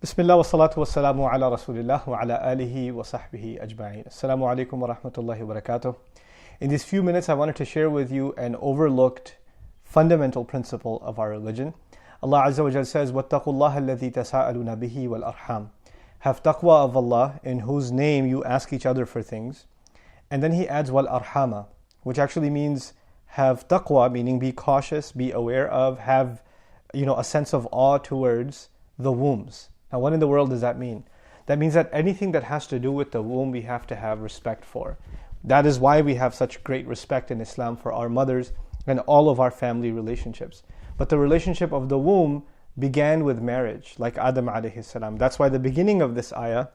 Bismillah wa salatu wa salamu ala rasulillah wa ala alihi wa sahbihi ajma'in. Assalamu alaikum wa rahmatullahi wa barakatuh. In these few minutes, I wanted to share with you an overlooked fundamental principle of our religion. Allah Azza wa Jal says, وَاتَّقُوا اللَّهَ الَّذِي تَسَاءَلُونَ بِهِ وَالْأَرْحَامِ. Have taqwa of Allah, in whose name you ask each other for things. And then he adds وَالْأَرْحَامَ, which actually means have taqwa, meaning be cautious, be aware of, have a sense of awe towards the wombs. Now, what in the world does that mean? That means that anything that has to do with the womb, we have to have respect for. That is why we have such great respect in Islam for our mothers and all of our family relationships. But the relationship of the womb began with marriage, like Adam alayhi salam. That's why the beginning of this ayah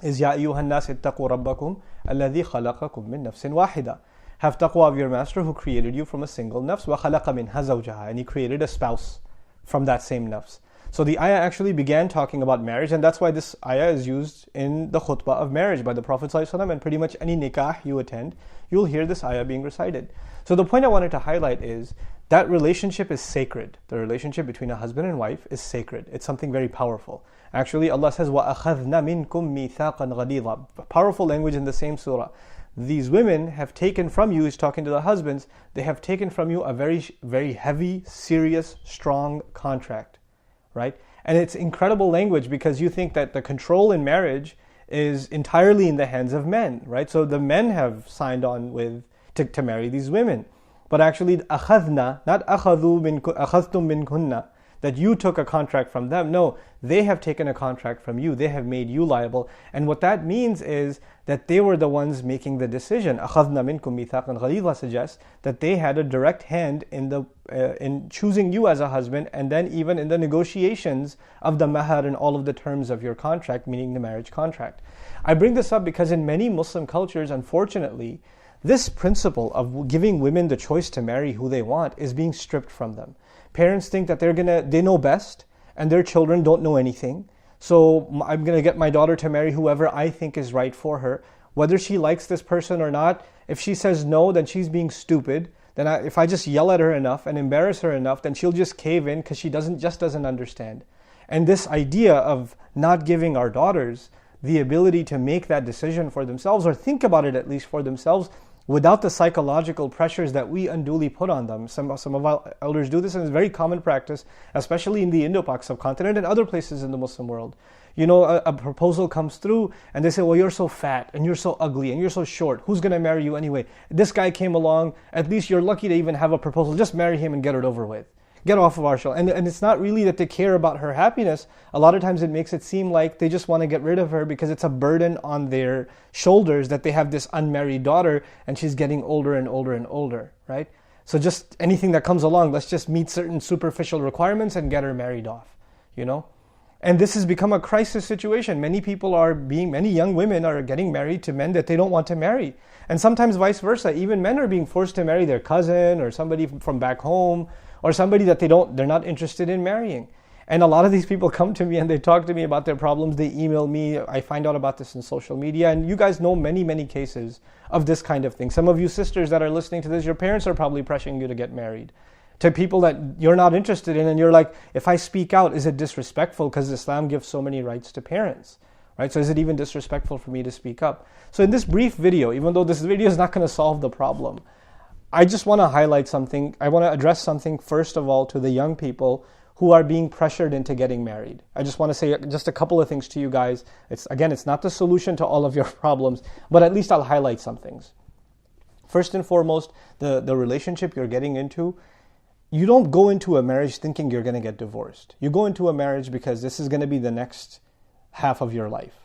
is Ya ayyuhan nas ittaqu rabbakum alladhi khalaqakum min nafsin wahida. Have taqwa of your master who created you from a single nafs, wa khalaqa minha zawjaha, and he created a spouse from that same nafs. So the ayah actually began talking about marriage, and that's why this ayah is used in the khutbah of marriage by the Prophet ﷺ, and pretty much any nikah you attend, you'll hear this ayah being recited. So the point I wanted to highlight is that relationship is sacred. The relationship between a husband and wife is sacred. It's something very powerful. Actually, Allah says, وَأَخَذْنَا مِنْكُمْ مِيثَاقًا غَلِيظًا. Powerful language in the same surah. These women have taken from you, he's talking to the husbands, they have taken from you a very, very heavy, serious, strong contract. Right? And it's incredible language because you think that the control in marriage is entirely in the hands of men, right? So the men have signed on to marry these women. But actually, أخذنا, not أخذتم منكن, that you took a contract from them. No, they have taken a contract from you. They have made you liable. And what that means is that they were the ones making the decision. أخذنا منكم ميثاقا غليظا suggests that they had a direct hand in choosing you as a husband, and then even in the negotiations of the mahar and all of the terms of your contract, meaning the marriage contract. I bring this up because in many Muslim cultures, unfortunately, this principle of giving women the choice to marry who they want is being stripped from them. Parents think that they know best and their children don't know anything. So I'm going to get my daughter to marry whoever I think is right for her. Whether she likes this person or not, if she says no, then she's being stupid. Then if I just yell at her enough and embarrass her enough, then she'll just cave in because she doesn't understand. And this idea of not giving our daughters the ability to make that decision for themselves, or think about it at least for themselves, without the psychological pressures that we unduly put on them. Some of our elders do this, and it's a very common practice, especially in the Indo-Pak subcontinent and other places in the Muslim world. A proposal comes through and they say, well, you're so fat and you're so ugly and you're so short. Who's going to marry you anyway? This guy came along. At least you're lucky to even have a proposal. Just marry him and get it over with. Get off of our show. And it's not really that they care about her happiness. A lot of times it makes it seem like they just want to get rid of her because it's a burden on their shoulders that they have this unmarried daughter and she's getting older and older and older, right? So just anything that comes along, let's just meet certain superficial requirements and get her married off, And this has become a crisis situation. Many young women are getting married to men that they don't want to marry. And sometimes vice versa. Even men are being forced to marry their cousin or somebody from back home, or somebody that they're not interested in marrying. And a lot of these people come to me and they talk to me about their problems. They email me. I find out about this in social media. And you guys know many, many cases of this kind of thing. Some of you sisters that are listening to this, your parents are probably pressuring you to get married to people that you're not interested in. And you're like, if I speak out, is it disrespectful? Because Islam gives so many rights to parents, right? So is it even disrespectful for me to speak up? So in this brief video, even though this video is not going to solve the problem, I just want to highlight something. I want to address something, first of all, to the young people who are being pressured into getting married. I just want to say just a couple of things to you guys. It's not the solution to all of your problems, but at least I'll highlight some things. First and foremost, the relationship you're getting into, you don't go into a marriage thinking you're going to get divorced. You go into a marriage because this is going to be the next half of your life.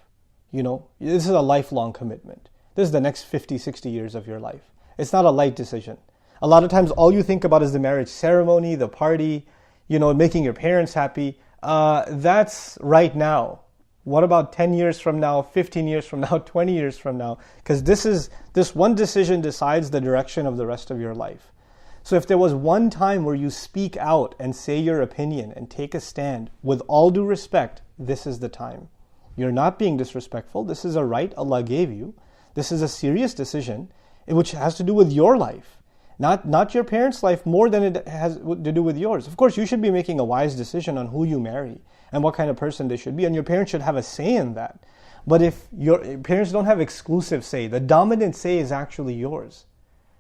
This is a lifelong commitment. This is the next 50, 60 years of your life. It's not a light decision. A lot of times all you think about is the marriage ceremony, the party, making your parents happy. That's right now. What about 10 years from now, 15 years from now, 20 years from now? Because this one decision decides the direction of the rest of your life. So if there was one time where you speak out and say your opinion and take a stand, with all due respect, this is the time. You're not being disrespectful. This is a right Allah gave you. This is a serious decision which has to do with your life. Not your parents' life more than it has to do with yours. Of course, you should be making a wise decision on who you marry and what kind of person they should be, and your parents should have a say in that. But if your parents don't have exclusive say, the dominant say is actually yours.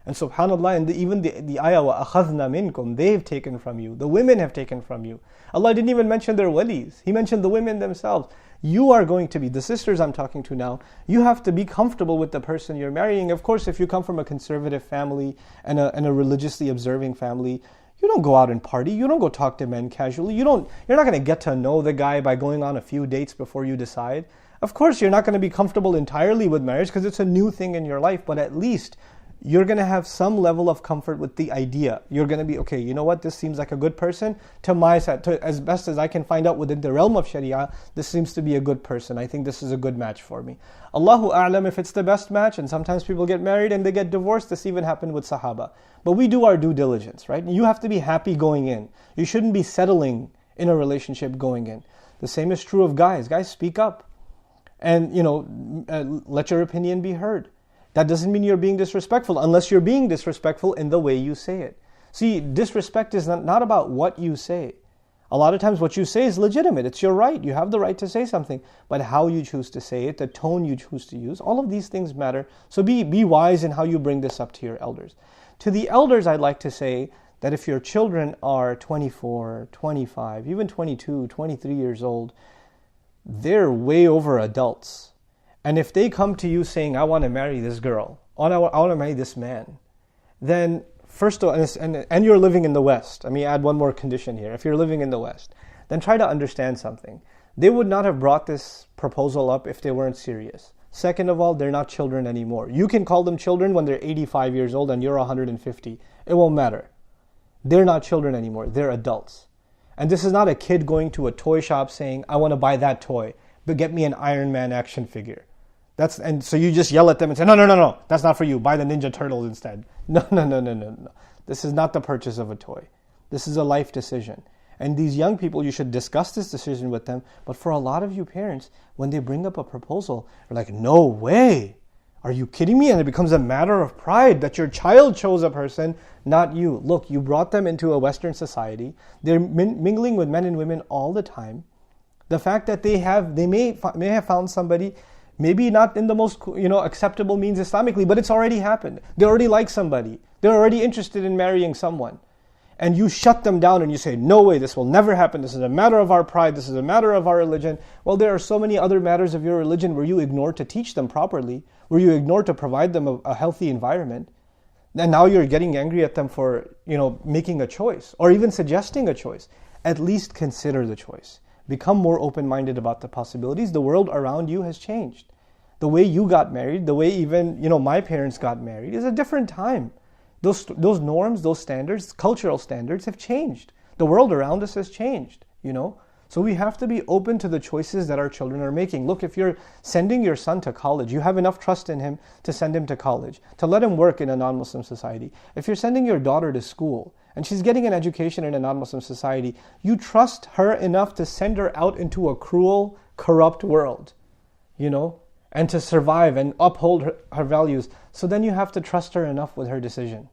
And subhanAllah, and even the ayah, وَأَخَذْنَا مِنْكُمْ, they've taken from you. The women have taken from you. Allah didn't even mention their walis. He mentioned the women themselves. You are going to be, the sisters I'm talking to now, you have to be comfortable with the person you're marrying. Of course, if you come from a conservative family and a religiously observing family, you don't go out and party. You don't go talk to men casually. You're not going to get to know the guy by going on a few dates before you decide. Of course, you're not going to be comfortable entirely with marriage because it's a new thing in your life, but at least you're going to have some level of comfort with the idea. You're going to be, okay, you know what, this seems like a good person. To my side, as best as I can find out within the realm of Sharia, this seems to be a good person. I think this is a good match for me. Allahu A'lam if it's the best match, and sometimes people get married and they get divorced. This even happened with Sahaba. But we do our due diligence, right? You have to be happy going in. You shouldn't be settling in a relationship going in. The same is true of guys. Guys, speak up. And, let your opinion be heard. That doesn't mean you're being disrespectful, unless you're being disrespectful in the way you say it. See, disrespect is not about what you say. A lot of times what you say is legitimate. It's your right. You have the right to say something. But how you choose to say it, the tone you choose to use, all of these things matter. So be wise in how you bring this up to your elders. To the elders, I'd like to say that if your children are 24, 25, even 22, 23 years old, they're way over adults. And if they come to you saying, I want to marry this girl, or I want to marry this man, then first of all, and you're living in the West, let me add one more condition here. If you're living in the West, then try to understand something. They would not have brought this proposal up if they weren't serious. Second of all, they're not children anymore. You can call them children when they're 85 years old and you're 150. It won't matter. They're not children anymore. They're adults. And this is not a kid going to a toy shop saying, I want to buy that toy, but get me an Iron Man action figure. And so you just yell at them and say, no, that's not for you. Buy the Ninja Turtles instead. No. This is not the purchase of a toy. This is a life decision. And these young people, you should discuss this decision with them. But for a lot of you parents, when they bring up a proposal, you're like, no way. Are you kidding me? And it becomes a matter of pride that your child chose a person, not you. Look, you brought them into a Western society. They're mingling with men and women all the time. The fact that they may have found somebody, maybe not in the most acceptable means Islamically, but it's already happened. They already like somebody. They're already interested in marrying someone. And you shut them down and you say, no way, this will never happen. This is a matter of our pride. This is a matter of our religion. Well, there are so many other matters of your religion where you ignore to teach them properly, where you ignore to provide them a healthy environment. And now you're getting angry at them for, making a choice or even suggesting a choice. At least consider the choice. Become more open-minded about the possibilities. The world around you has changed. The way you got married, the way even, my parents got married is a different time. Those norms, those standards, cultural standards have changed. The world around us has changed, So we have to be open to the choices that our children are making. Look, if you're sending your son to college, you have enough trust in him to send him to college, to let him work in a non-Muslim society. If you're sending your daughter to school and she's getting an education in a non-Muslim society, you trust her enough to send her out into a cruel, corrupt world, and to survive and uphold her values. So then you have to trust her enough with her decision.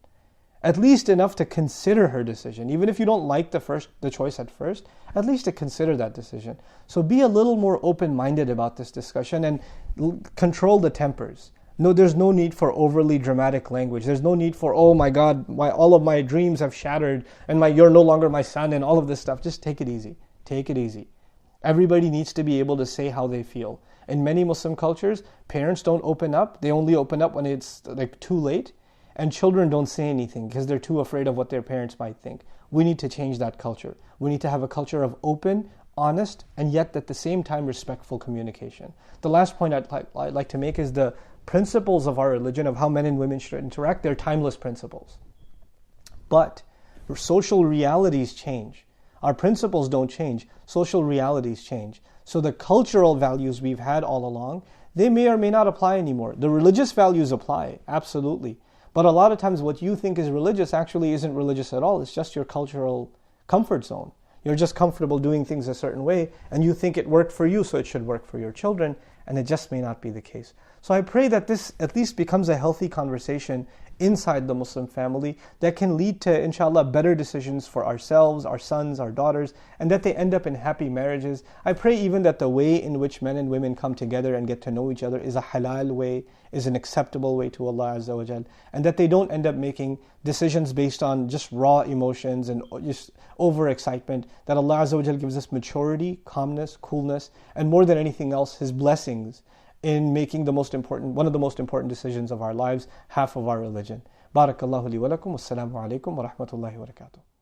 At least enough to consider her decision. Even if you don't like the choice at first, at least to consider that decision. So be a little more open-minded about this discussion and control the tempers. No, there's no need for overly dramatic language. There's no need for, oh my God, all of my dreams have shattered and you're no longer my son and all of this stuff. Just take it easy. Take it easy. Everybody needs to be able to say how they feel. In many Muslim cultures, parents don't open up. They only open up when it's too late. And children don't say anything because they're too afraid of what their parents might think. We need to change that culture. We need to have a culture of open, honest, and yet at the same time respectful communication. The last point I'd like to make is the principles of our religion of how men and women should interact. They're timeless principles. But social realities change. Our principles don't change. Social realities change. So the cultural values we've had all along, they may or may not apply anymore. The religious values apply, absolutely. But a lot of times what you think is religious actually isn't religious at all. It's just your cultural comfort zone. You're just comfortable doing things a certain way and you think it worked for you, so it should work for your children, and it just may not be the case. So I pray that this at least becomes a healthy conversation inside the Muslim family that can lead to, inshallah, better decisions for ourselves, our sons, our daughters, and that they end up in happy marriages. I pray even that the way in which men and women come together and get to know each other is a halal way, is an acceptable way to Allah Azza wa Jal, and that they don't end up making decisions based on just raw emotions and just overexcitement, that Allah Azza wa Jal gives us maturity, calmness, coolness, and more than anything else, His blessings in making one of the most important decisions of our lives, half of our religion. Barakallahu li wa lakum. Wassalamu alaikum wa rahmatullahi wa barakatuh.